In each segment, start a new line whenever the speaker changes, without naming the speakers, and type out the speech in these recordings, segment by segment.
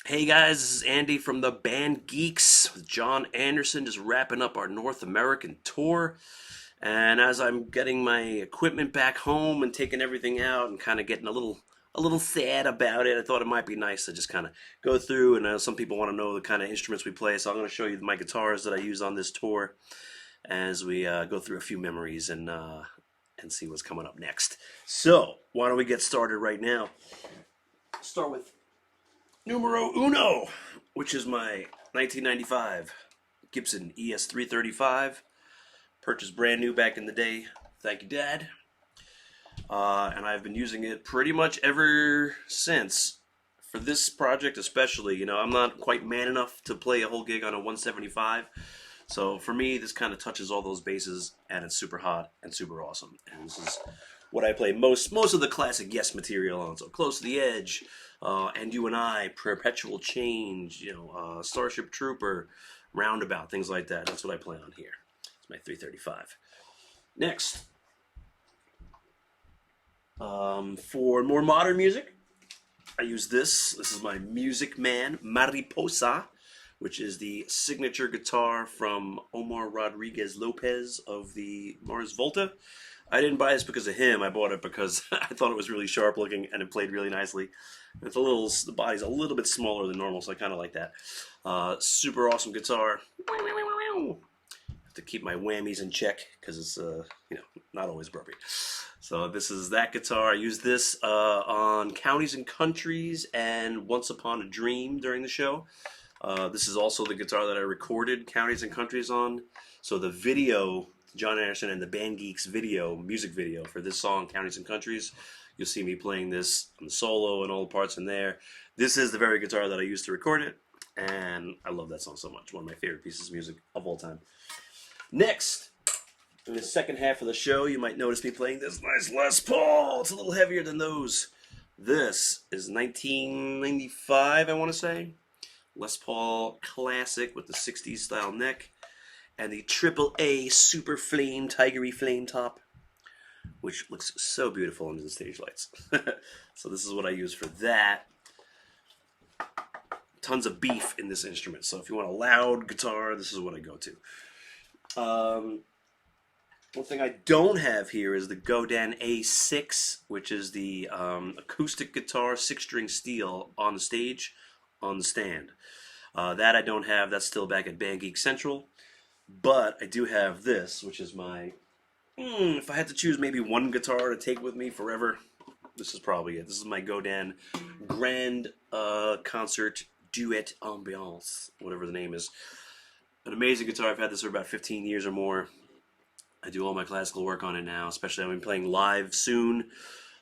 Hey guys, this is Andy from the band Geeks with John Anderson, just wrapping up our North American tour. And as I'm getting my equipment back home and taking everything out and kind of getting a little sad about it, I thought it might be nice to just kind of go through. And some people want to know the kind of instruments we play, so I'm going to show you my guitars that I use on this tour as we go through a few memories and see what's coming up next. So why don't we get started right now? Start with numero uno, which is my 1995 Gibson ES335. Purchased brand new back in the day. Thank you, Dad. And I've been using it pretty much ever since. For this project especially, I'm not quite man enough to play a whole gig on a 175. So for me, this kind of touches all those bases, and it's super hot and super awesome. And this is what I play most of the classic Yes material on. So Close to the Edge, And You and I, Perpetual Change, Starship Trooper, Roundabout, things like that. That's what I play on here. It's my 335. Next, for more modern music, I use this. This is my Music Man Mariposa, which is the signature guitar from Omar Rodriguez Lopez of the Mars Volta. I didn't buy this because of him. I bought it because I thought it was really sharp looking and it played really nicely. The body's a little bit smaller than normal, so I kind of like that. Super awesome guitar. Have to keep my whammies in check because it's not always appropriate. So this is that guitar. I use this on Counties and Countries and Once Upon a Dream during the show. This is also the guitar that I recorded Counties and Countries on. So the video, John Anderson and the Band Geeks music video for this song, Counties and Countries, you'll see me playing this on the solo and all the parts in there. This is the very guitar that I used to record it, and I love that song so much. One of my favorite pieces of music of all time. Next, in the second half of the show, you might notice me playing this nice Les Paul. It's a little heavier than those. This is 1995, I want to say. Les Paul Classic with the 60s style neck and the AAA Super Flame Tigery Flame top, which looks so beautiful under the stage lights. So this is what I use for that. Tons of beef in this instrument, so if you want a loud guitar, this is what I go to. One thing I don't have here is the Godin A6, which is the acoustic guitar, 6-string steel on the stage, on the stand. That I don't have. That's still back at Band Geek Central. But I do have this, which is my... if I had to choose maybe one guitar to take with me forever, this is probably it. This is my Godin Grand Concert Duet Ambiance, whatever the name is. An amazing guitar. I've had this for about 15 years or more. I do all my classical work on it now, especially I've been playing live soon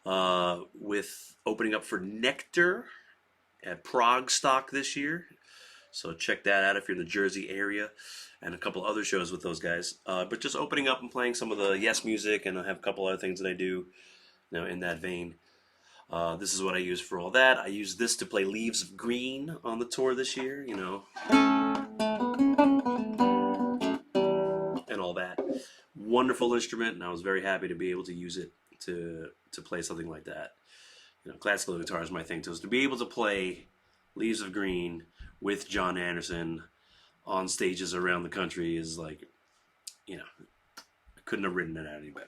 with opening up for Nectar at Prague Stock this year. So check that out if you're in the Jersey area, and a couple other shows with those guys. But just opening up and playing some of the Yes music, and I have a couple other things that I do in that vein. This is what I use for all that. I use this to play Leaves of Green on the tour this year, and all that. Wonderful instrument, and I was very happy to be able to use it to play something like that. Classical guitar is my thing too. So to be able to play Leaves of Green with John Anderson on stages around the country is like, I couldn't have written it out any better.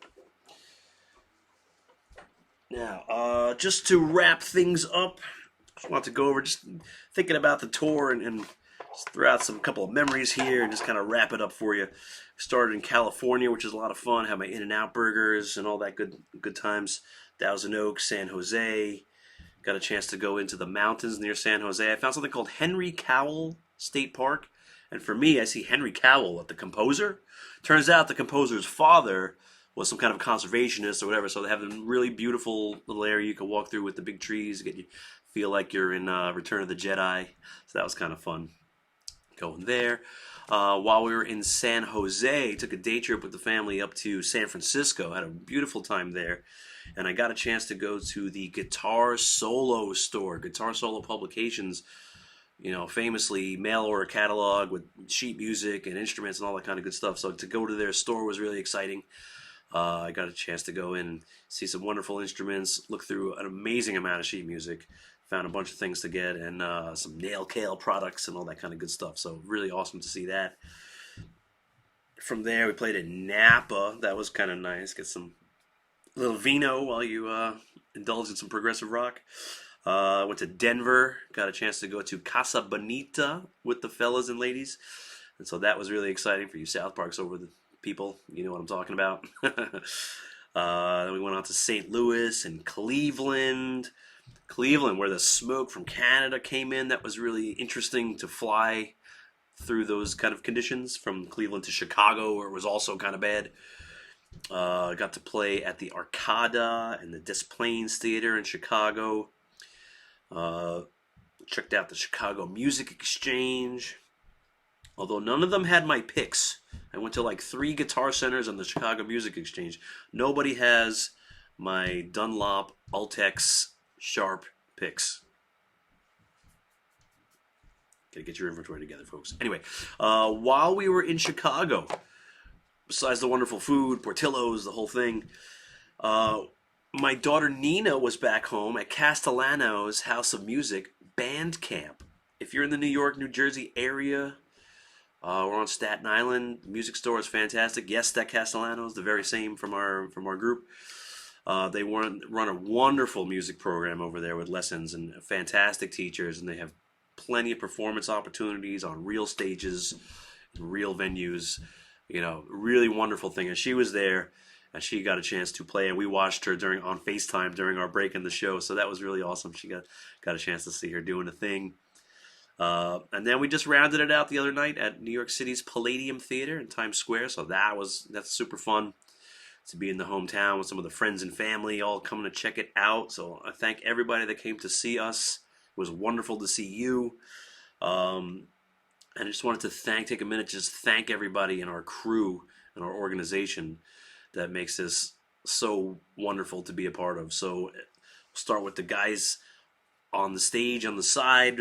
Now, just to wrap things up, just want to go over just thinking about the tour and just throw out some couple of memories here and just kind of wrap it up for you. Started in California, which is a lot of fun. Had my In-N-Out burgers and all that good times. Thousand Oaks, San Jose. Got a chance to go into the mountains near San Jose. I found something called Henry Cowell State Park. And for me, I see Henry Cowell at the composer. Turns out the composer's father was some kind of conservationist or whatever. So they have a really beautiful little area you can walk through with the big trees. Get you feel like you're in Return of the Jedi. So that was kind of fun going there. While we were in San Jose, took a day trip with the family up to San Francisco. Had a beautiful time there. And I got a chance to go to the Guitar Solo store, Guitar Solo Publications, famously mail order catalog with sheet music and instruments and all that kind of good stuff. So to go to their store was really exciting. I got a chance to go in and see some wonderful instruments, look through an amazing amount of sheet music. Found a bunch of things to get, and some nail kale products and all that kind of good stuff. So really awesome to see that. From there, we played in Napa. That was kind of nice. Get some little vino while you indulge in some progressive rock. Went to Denver. Got a chance to go to Casa Bonita with the fellas and ladies. And so that was really exciting for you South Park's over the people. You know what I'm talking about. Then we went on to St. Louis and Cleveland. Cleveland, where the smoke from Canada came in. That was really interesting to fly through those kind of conditions from Cleveland to Chicago, where it was also kind of bad. Got to play at the Arcada and the Des Plaines Theater in Chicago. Checked out the Chicago Music Exchange. Although none of them had my picks. I went to like 3 guitar centers on the Chicago Music Exchange. Nobody has my Dunlop Ultex Sharp picks. Gotta get your inventory together, folks. Anyway, while we were in Chicago, besides the wonderful food, Portillo's, the whole thing, my daughter Nina was back home at Castellano's House of Music band camp. If you're in the New York, New Jersey area, we're on Staten Island. The music store is fantastic. Yes, that Castellano's, the very same from our group. They run a wonderful music program over there with lessons and fantastic teachers, and they have plenty of performance opportunities on real stages, real venues. You know, really wonderful thing. And she was there, and she got a chance to play, and we watched her on FaceTime during our break in the show. So that was really awesome. She got a chance to see her doing a thing. And then we just rounded it out the other night at New York City's Palladium Theater in Times Square. So that's super fun to be in the hometown with some of the friends and family all coming to check it out. So I thank everybody that came to see us. It was wonderful to see you. And I just wanted to take a minute to just thank everybody in our crew and our organization that makes this so wonderful to be a part of. So we'll start with the guys on the stage, on the side.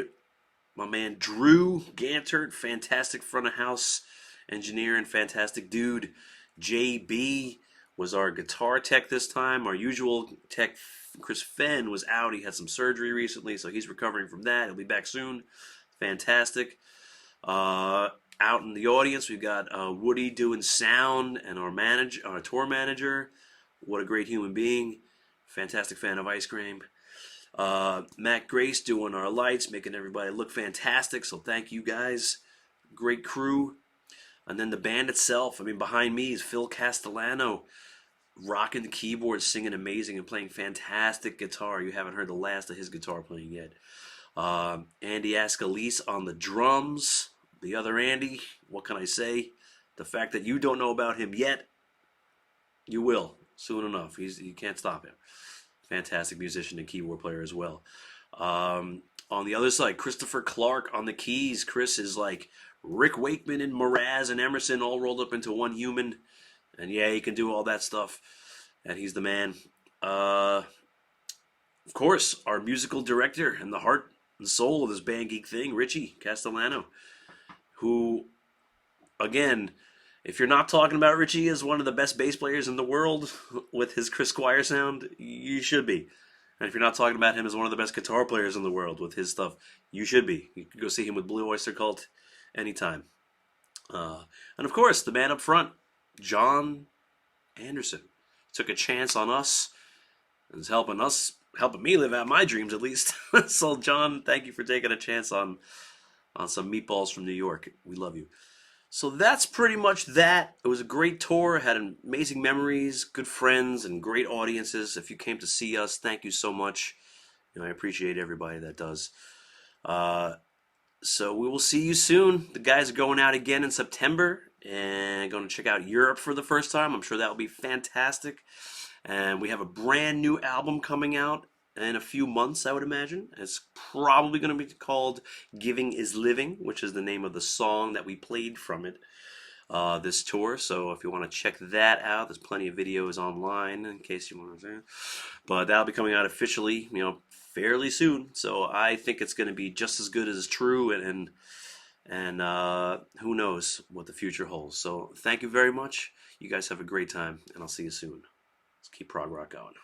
My man Drew Gantert, fantastic front of house engineer and fantastic dude. JB was our guitar tech this time. Our usual tech, Chris Fenn, was out. He had some surgery recently, so he's recovering from that. He'll be back soon. Fantastic. Out in the audience, we've got Woody doing sound, and our tour manager. What a great human being. Fantastic fan of ice cream. Matt Grace doing our lights, making everybody look fantastic. So thank you guys. Great crew. And then the band itself. I mean, behind me is Phil Castellano, rocking the keyboard, singing amazing, and playing fantastic guitar. You haven't heard the last of his guitar playing yet. Andy Ascalise on the drums. The other Andy, what can I say? The fact that you don't know about him yet, you will soon enough. You can't stop him. Fantastic musician and keyboard player as well. On the other side, Christopher Clark on the keys. Chris is like Rick Wakeman and Mraz and Emerson all rolled up into one human. And yeah, he can do all that stuff. And he's the man. Of course, our musical director and the heart and soul of this band Geek thing, Richie Castellano. Who, again, if you're not talking about Richie as one of the best bass players in the world with his Chris Squire sound, you should be. And if you're not talking about him as one of the best guitar players in the world with his stuff, you should be. You can go see him with Blue Oyster Cult anytime. And of course, the man up front, John Anderson, took a chance on us and is helping me live out my dreams at least. So John, thank you for taking a chance on some meatballs from New York. We love you. So that's pretty much that. It was a great tour. Had amazing memories, good friends, and great audiences. If you came to see us, thank you so much. I appreciate everybody that does. So we will see you soon. The guys are going out again in September and going to check out Europe for the first time. I'm sure that will be fantastic. And we have a brand new album coming out in a few months, I would imagine. It's probably going to be called Giving is Living, which is the name of the song that we played from it this tour. So if you want to check that out, there's plenty of videos online in case you want to see. But that'll be coming out officially, fairly soon. So I think it's going to be just as good as true, and who knows what the future holds. So thank you very much. You guys have a great time, and I'll see you soon. Let's keep prog rock going.